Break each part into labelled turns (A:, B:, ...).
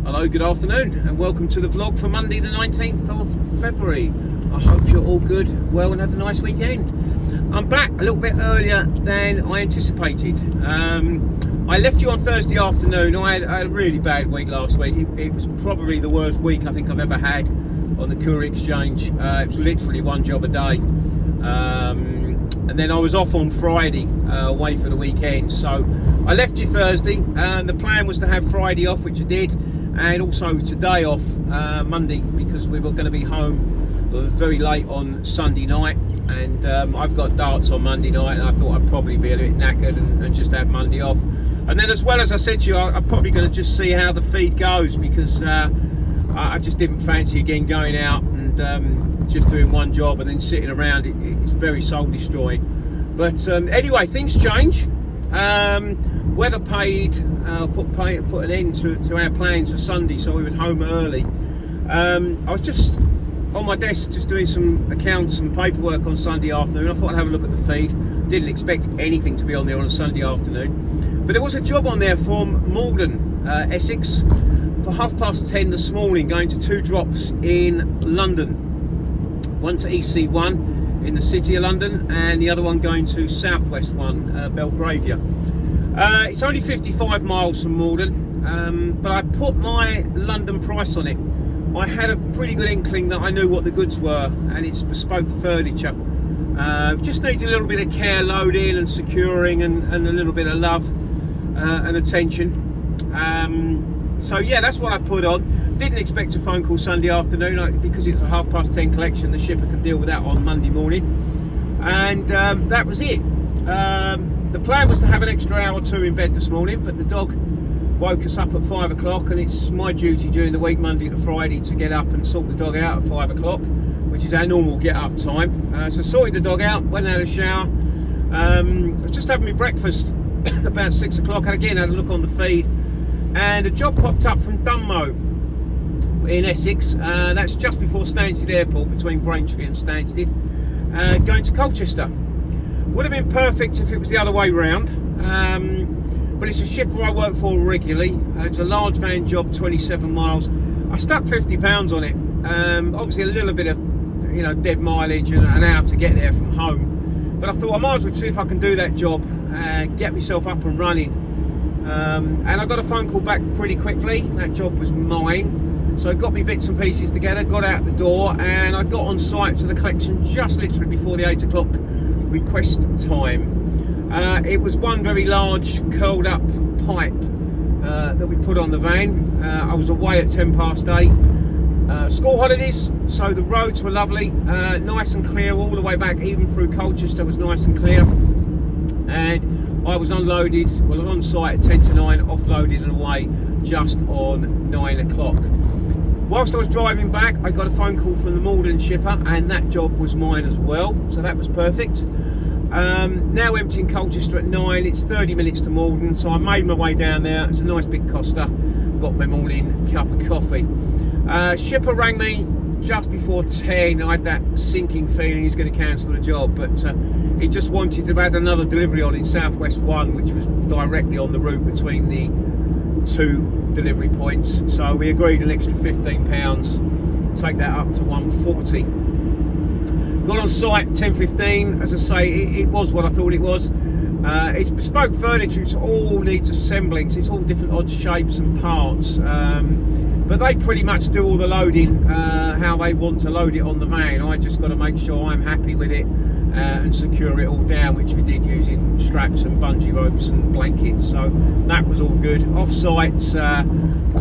A: Hello, good afternoon, and welcome to the vlog for Monday the 19th of February. I hope you're all good, well, and had a nice weekend. I'm back a little bit earlier than I anticipated. I left you on Thursday afternoon. I had a really bad week last week. It was probably the worst week I think I've ever had on the Courier Exchange. It was literally one job a day. And then I was off on Friday, away for the weekend. So I left you Thursday, and the plan was to have Friday off, which I did, and also today off, Monday, because we were going to be home very late on Sunday night. And I've got darts on Monday night, and I thought I'd probably be a bit knackered and just have Monday off. And then, as well as I said to you, I'm probably going to just see how the feed goes, because I just didn't fancy again going out and just doing one job and then sitting around. It's very soul destroying. But anyway, things change. Weather put an end to our plans for Sunday, so we were home early. I was just on my desk just doing some accounts and paperwork on Sunday afternoon. I thought I'd have a look at the feed. Didn't expect anything to be on there on a Sunday afternoon, but there was a job on there from Malden, Essex, for 10:30 this morning, going to two drops in London. One to EC1 in the City of London, and the other one going to Southwest One, Belgravia. It's only 55 miles from Malden, but I put my London price on it. I had a pretty good inkling that I knew what the goods were, and it's bespoke furniture. Just needs a little bit of care loading and securing, and a little bit of love and attention. So yeah, that's what I put on. Didn't expect a phone call Sunday afternoon, because it's a 10:30 collection. The shipper could deal with that on Monday morning, and that was it. The plan was to have an extra hour or two in bed this morning, but the dog woke us up at 5 o'clock, and it's my duty during the week, Monday to Friday, to get up and sort the dog out at 5 o'clock, which is our normal get up time. So sorted the dog out, went out of the shower. I was just having my breakfast about 6 o'clock, and again had a look on the feed, and a job popped up from Dunmow in Essex. That's just before Stansted Airport, between Braintree and Stansted, going to Colchester. Would have been perfect if it was the other way round, but it's a shipper I work for regularly. It's a large van job, 27 miles. I stuck £50 on it. Obviously a little bit of dead mileage and an hour to get there from home, but I thought I might as well see if I can do that job, get myself up and running. And I got a phone call back pretty quickly. That job was mine, so I got me bits and pieces together, got out the door, and I got on site to the collection just literally before the 8 o'clock request time. It was one very large curled up pipe that we put on the van. I was away at 8:10. School holidays, so the roads were lovely, nice and clear all the way back, even through Colchester was nice and clear. And I was unloaded, well, I was on site at 10 to 9, offloaded and away just on 9 o'clock. Whilst I was driving back, I got a phone call from the Malden shipper, and that job was mine as well, so that was perfect. Now emptying Colchester at 9, it's 30 minutes to Malden, so I made my way down there. It's a nice big Costa, got my morning cup of coffee. Shipper rang me just before 10. I had that sinking feeling he's going to cancel the job, but he just wanted to add another delivery on in Southwest One, which was directly on the route between the two delivery points. So we agreed an extra £15, take that up to 140. Got on site 10:15. As I say, it was what I thought it was. It's bespoke furniture. It all needs assembling. So it's all different odd shapes and parts. But they pretty much do all the loading how they want to load it on the van. I just got to make sure I'm happy with it and secure it all down, which we did using straps and bungee ropes and blankets. So that was all good. Off site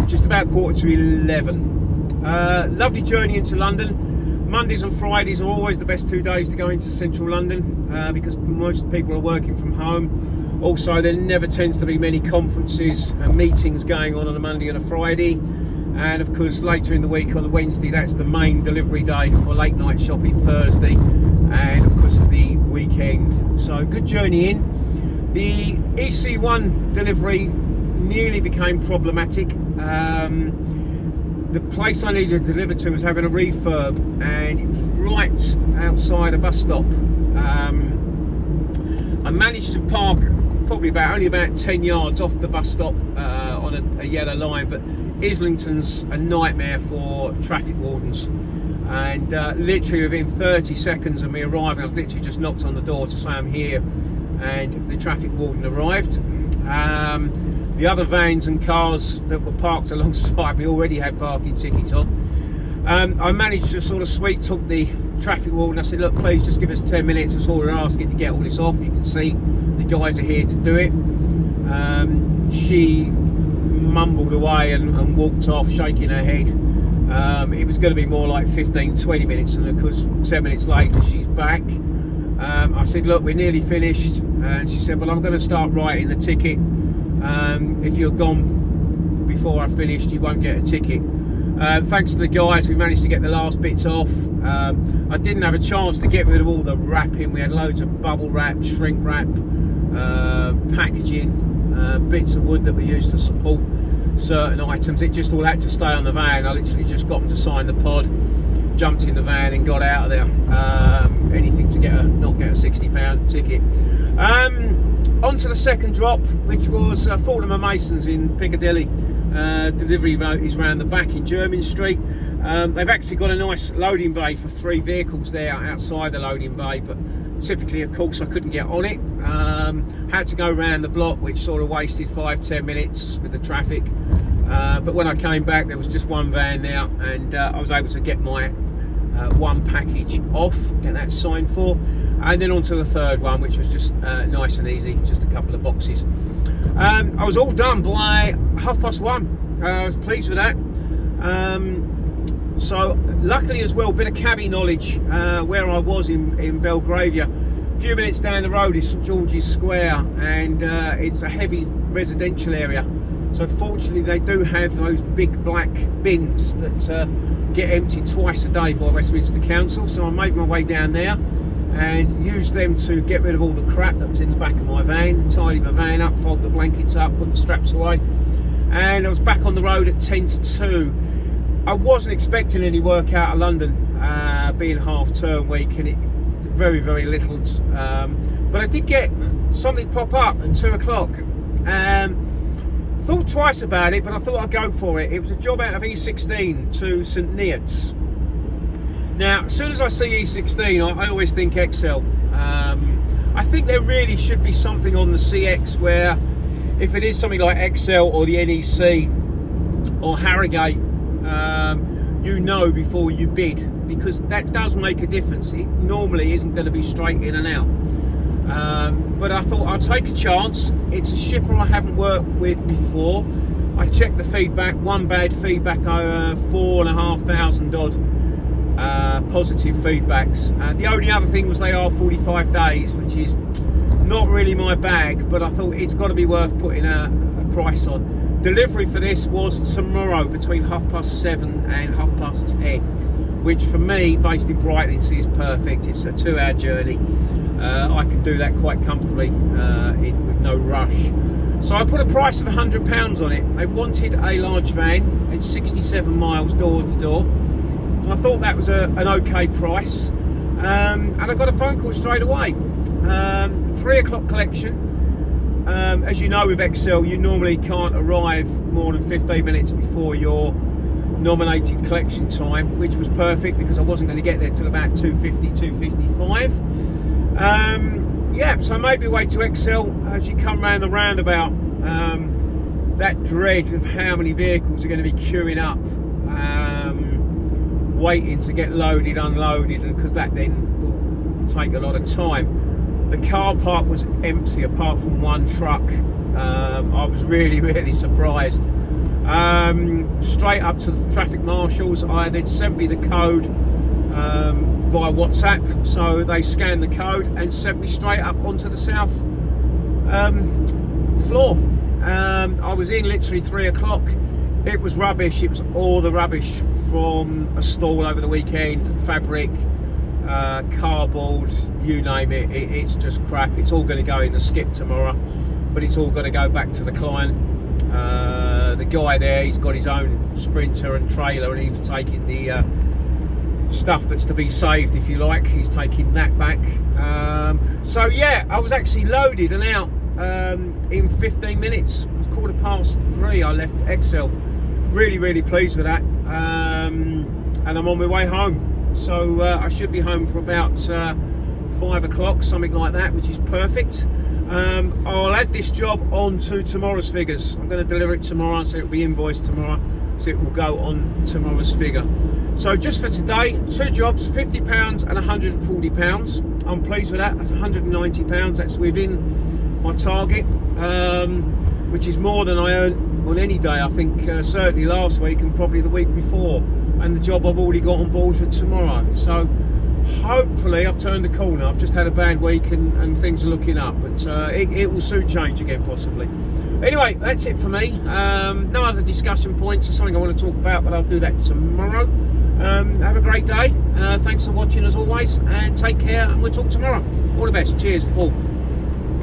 A: just about 11:15. Lovely journey into London. Mondays and Fridays are always the best 2 days to go into central London, because most people are working from home. Also, there never tends to be many conferences and meetings going on a Monday and a Friday. And of course, later in the week on a Wednesday, that's the main delivery day for late night shopping Thursday, and of course the weekend. So good journey in. The EC1 delivery nearly became problematic. The place I needed to deliver to was having a refurb, and it was right outside a bus stop. I managed to park probably only about 10 yards off the bus stop on a yellow line, but Islington's a nightmare for traffic wardens. And literally within 30 seconds of me arriving, I was literally just knocked on the door to say I'm here, and the traffic warden arrived. The other vans and cars that were parked alongside me already had parking tickets on. I managed to sort of sweet talk the traffic warden. I said, look, please just give us 10 minutes, that's all we're asking to get all this off. You can see the guys are here to do it. She mumbled away and walked off, shaking her head. It was going to be more like 15-20 minutes, and of course 10 minutes later she's back. I said, look, we're nearly finished, and she said, well, I'm going to start writing the ticket. If you're gone before I finished, you won't get a ticket. Thanks to the guys, we managed to get the last bits off. I didn't have a chance to get rid of all the wrapping. We had loads of bubble wrap, shrink wrap, packaging, bits of wood that we used to support certain items. It just all had to stay on the van. I literally just got them to sign the pod, jumped in the van and got out of there. Anything to not get a £60 ticket. On to the second drop, which was Fulham and Masons in Piccadilly. Delivery is round the back in Jermyn Street. They've actually got a nice loading bay for 3 vehicles there outside the loading bay, but typically, of course, I couldn't get on it. Had to go round the block, which sort of wasted 5-10 minutes with the traffic. But when I came back, there was just one van there, and I was able to get my one package off, get that signed for, and then on to the third one, which was just nice and easy, just a couple of boxes. I was all done by 1:30. I was pleased with that. So luckily as well, a bit of cabbie knowledge. Where I was in Belgravia, a few minutes down the road is St George's Square, and it's a heavy residential area. So fortunately they do have those big black bins that get emptied twice a day by Westminster Council. So I made my way down there and used them to get rid of all the crap that was in the back of my van, tidy my van up, fold the blankets up, put the straps away, and I was back on the road at 10 to 2. I wasn't expecting any work out of London, being half-term week, and it very, very little. But I did get something pop up at 2 o'clock. Thought twice about it, but I thought I'd go for it. It was a job out of E16 to St Neots. Now, as soon as I see E16, I always think XL. I think there really should be something on the CX where, if it is something like XL or the NEC or Harrogate, you know before you bid, because that does make a difference. It normally isn't going to be straight in and out. But I thought I'll take a chance. It's a shipper I haven't worked with before. I checked the feedback, one bad feedback, 4,500 odd positive feedbacks. The only other thing was they are 45 days, which is not really my bag, but I thought it's got to be worth putting a price on. Delivery for this was tomorrow between 7:30 and 10:30, which for me, based in Brighton, is perfect. It's a 2-hour journey. I can do that quite comfortably with no rush. So I put a price of £100 on it. They wanted a large van. It's 67 miles door to door. So I thought that was an okay price. And I got a phone call straight away. 3 o'clock collection. As you know, with XL, you normally can't arrive more than 15 minutes before your nominated collection time, which was perfect because I wasn't going to get there till about 2:50, 2:55. Yeah, so I made my way to XL. As you come round the roundabout, that dread of how many vehicles are going to be queuing up, waiting to get loaded, unloaded, and because that then will take a lot of time. The car park was empty apart from one truck. I was really, really surprised. Straight up to the traffic marshals. They'd sent me the code via WhatsApp, so they scanned the code and sent me straight up onto the south floor. I was in literally 3 o'clock. It was rubbish. It was all the rubbish from a stall over the weekend, fabric, cardboard, you name it. It's just crap. It's all going to go in the skip tomorrow, but it's all going to go back to the client. The guy there, he's got his own Sprinter and trailer, and he was taking the stuff that's to be saved, if you like. He's taking that back. So yeah, I was actually loaded and out in 15 minutes. 3:15 I left Excel. Really pleased with that, and I'm on my way home, so I should be home for about 5 o'clock, something like that, which is perfect. I'll add this job on to tomorrow's figures. I'm going to deliver it tomorrow, so it'll be invoiced tomorrow, so it will go on tomorrow's figure. So just for today, 2 jobs, £50 and £140. I'm pleased with that. That's £190. That's within my target, which is more than I earned on any day, I think, certainly last week and probably the week before, and the job I've already got on board for tomorrow. So hopefully I've turned the corner. I've just had a bad week and things are looking up, but it will soon change again, possibly. Anyway, that's it for me. No other discussion points. There's something I want to talk about, but I'll do that tomorrow. Have a great day. Thanks for watching as always, and take care, and we'll talk tomorrow. All the best. Cheers, Paul.